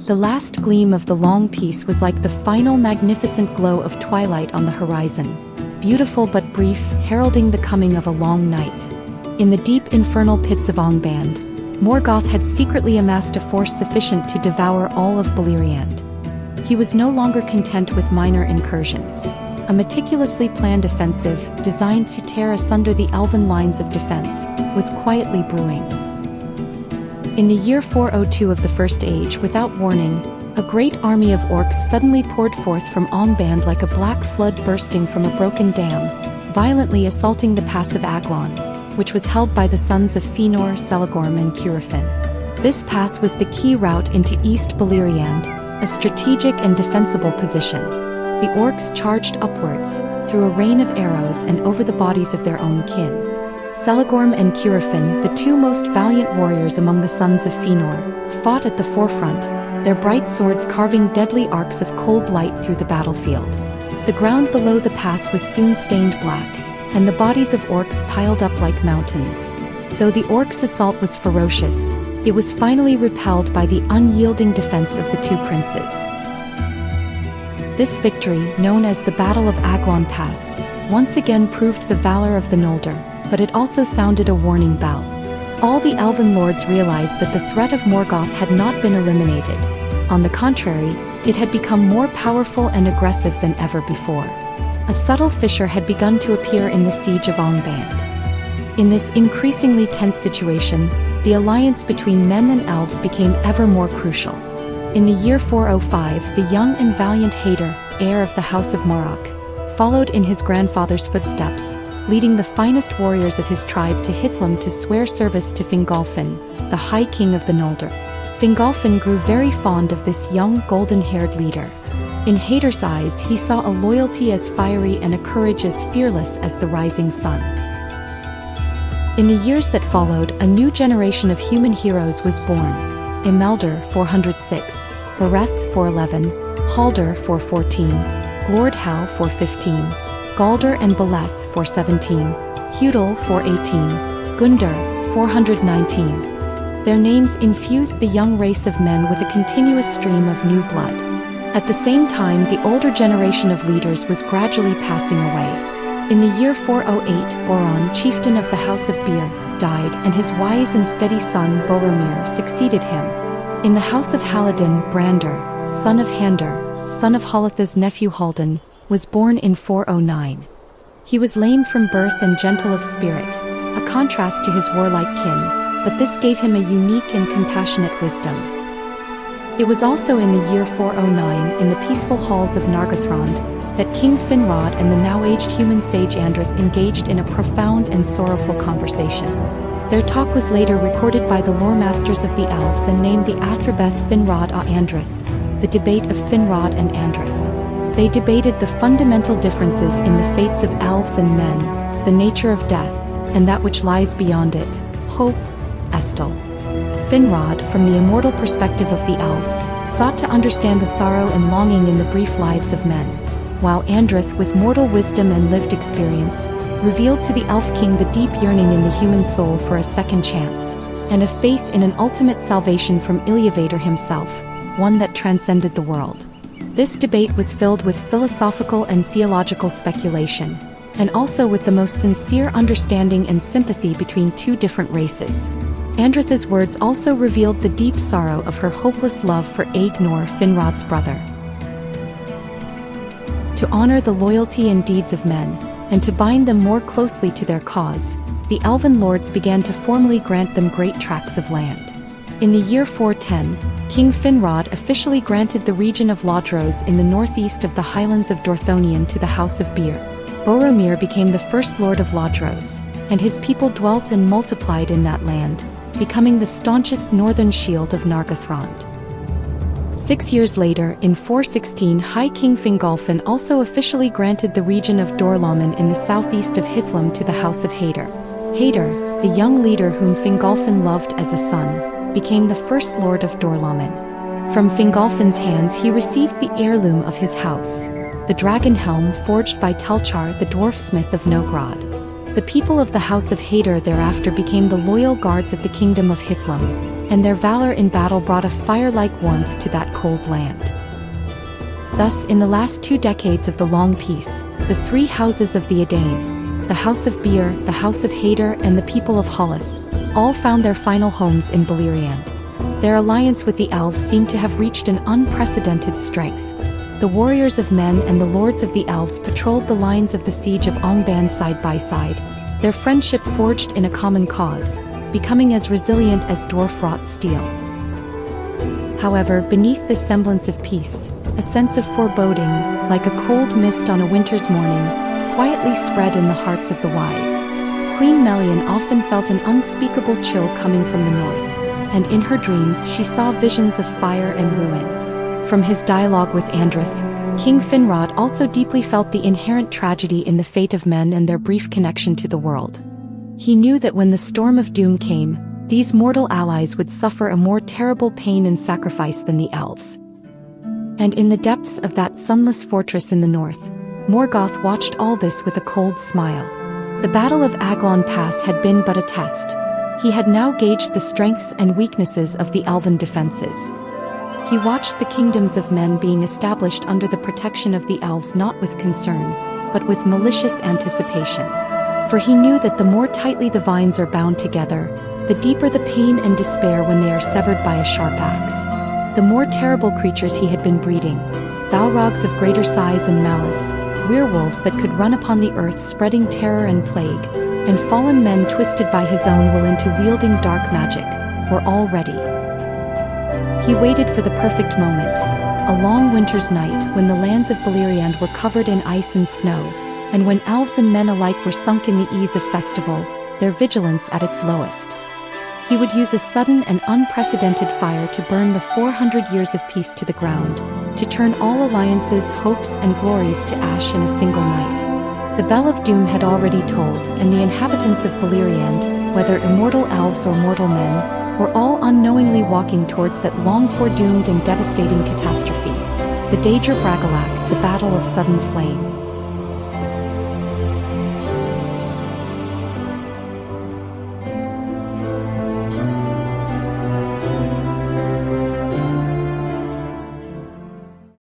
The last gleam of the long peace was like the final magnificent glow of twilight on the horizon, beautiful but brief, heralding the coming of a long night. In the deep infernal pits of Angband, Morgoth had secretly amassed a force sufficient to devour all of Beleriand. He was no longer content with minor incursions. A meticulously planned offensive, designed to tear asunder the elven lines of defense, was quietly brewing. In the year 402 of the First Age, without warning, a great army of orcs suddenly poured forth from Angband like a black flood bursting from a broken dam, violently assaulting the pass of Aglon, which was held by the sons of Fëanor, Celegorm and Curufin. This pass was the key route into East Beleriand, a strategic and defensible position. The orcs charged upwards, through a rain of arrows and over the bodies of their own kin. Celegorm and Curufin, the two most valiant warriors among the sons of Fëanor, fought at the forefront, their bright swords carving deadly arcs of cold light through the battlefield. The ground below the pass was soon stained black, and the bodies of orcs piled up like mountains. Though the orcs' assault was ferocious, it was finally repelled by the unyielding defense of the two princes. This victory, known as the Battle of Aglon Pass, once again proved the valor of the Noldor, but it also sounded a warning bell. All the elven lords realized that the threat of Morgoth had not been eliminated. On the contrary, it had become more powerful and aggressive than ever before. A subtle fissure had begun to appear in the siege of Angband. In this increasingly tense situation, the alliance between men and elves became ever more crucial. In the year 405, the young and valiant Hader, heir of the House of Morok, followed in his grandfather's footsteps, leading the finest warriors of his tribe to Hithlum to swear service to Fingolfin, the High King of the Noldor. Fingolfin grew very fond of this young, golden-haired leader. In Hader's eyes, he saw a loyalty as fiery and a courage as fearless as the rising sun. In the years that followed, a new generation of human heroes was born. Imeldur 406, Bereth 411, Haldir 414, Glordhau 415, Galder and Beleth 417, Hudel 418, Gundr 419. Their names infused the young race of men with a continuous stream of new blood. At the same time, the older generation of leaders was gradually passing away. In the year 408, Boron, chieftain of the House of Bir, died, and his wise and steady son Boromir succeeded him. In the House of Halladin, Brandir, son of Handr, son of Halath's nephew Haldan, was born in 409. He was lame from birth and gentle of spirit, a contrast to his warlike kin, but this gave him a unique and compassionate wisdom. It was also in the year 409, in the peaceful halls of Nargothrond, that King Finrod and the now-aged human sage Andrith engaged in a profound and sorrowful conversation. Their talk was later recorded by the lore masters of the elves and named the Athrabeth Finrod a Andrith, the debate of Finrod and Andrith. They debated the fundamental differences in the fates of elves and men, the nature of death, and that which lies beyond it, hope, Estel. Finrod, from the immortal perspective of the elves, sought to understand the sorrow and longing in the brief lives of men, while Andrith, with mortal wisdom and lived experience, revealed to the elf king the deep yearning in the human soul for a second chance, and a faith in an ultimate salvation from Iluvatar himself, one that transcended the world. This debate was filled with philosophical and theological speculation, and also with the most sincere understanding and sympathy between two different races. Andrith's words also revealed the deep sorrow of her hopeless love for Aegnor, Finrod's brother. To honor the loyalty and deeds of men, and to bind them more closely to their cause, the elven lords began to formally grant them great tracts of land. In the year 410, King Finrod officially granted the region of Lodros in the northeast of the highlands of Dorthonion to the House of Bir. Boromir became the first lord of Lodros, and his people dwelt and multiplied in that land, becoming the staunchest northern shield of Nargothrond. 6 years later, in 416, High King Fingolfin also officially granted the region of Dorlomin in the southeast of Hithlum to the House of Hader. Hader, the young leader whom Fingolfin loved as a son, became the first lord of Dorlomin. From Fingolfin's hands he received the heirloom of his house, the dragon helm forged by Telchar the dwarfsmith of Nogrod. The people of the House of Hader thereafter became the loyal guards of the Kingdom of Hithlum, and their valor in battle brought a fire-like warmth to that cold land. Thus, in the last 2 decades of the Long Peace, the 3 houses of the Edain, the House of Beer, the House of Hader, and the people of Holoth, all found their final homes in Beleriand. Their alliance with the elves seemed to have reached an unprecedented strength. The warriors of men and the lords of the elves patrolled the lines of the siege of Angband side by side, their friendship forged in a common cause, becoming as resilient as dwarf-wrought steel. However, beneath this semblance of peace, a sense of foreboding, like a cold mist on a winter's morning, quietly spread in the hearts of the wise. Queen Melian often felt an unspeakable chill coming from the north, and in her dreams she saw visions of fire and ruin. From his dialogue with Andrith, King Finrod also deeply felt the inherent tragedy in the fate of men and their brief connection to the world. He knew that when the storm of doom came, these mortal allies would suffer a more terrible pain and sacrifice than the elves. And in the depths of that sunless fortress in the north, Morgoth watched all this with a cold smile. The Battle of Aglon Pass had been but a test. He had now gauged the strengths and weaknesses of the elven defenses. He watched the kingdoms of men being established under the protection of the elves not with concern, but with malicious anticipation. For he knew that the more tightly the vines are bound together, the deeper the pain and despair when they are severed by a sharp axe. The more terrible creatures he had been breeding, Balrogs of greater size and malice, werewolves that could run upon the earth spreading terror and plague, and fallen men twisted by his own will into wielding dark magic, were all ready. He waited for the perfect moment, a long winter's night when the lands of Beleriand were covered in ice and snow, and when elves and men alike were sunk in the ease of festival, their vigilance at its lowest. He would use a sudden and unprecedented fire to burn the 400 years of peace to the ground, to turn all alliances, hopes, and glories to ash in a single night. The bell of doom had already tolled, and the inhabitants of Beleriand, whether immortal elves or mortal men, were all unknowingly walking towards that long-foredoomed and devastating catastrophe, the Daedra Bragollach, the Battle of Sudden Flame.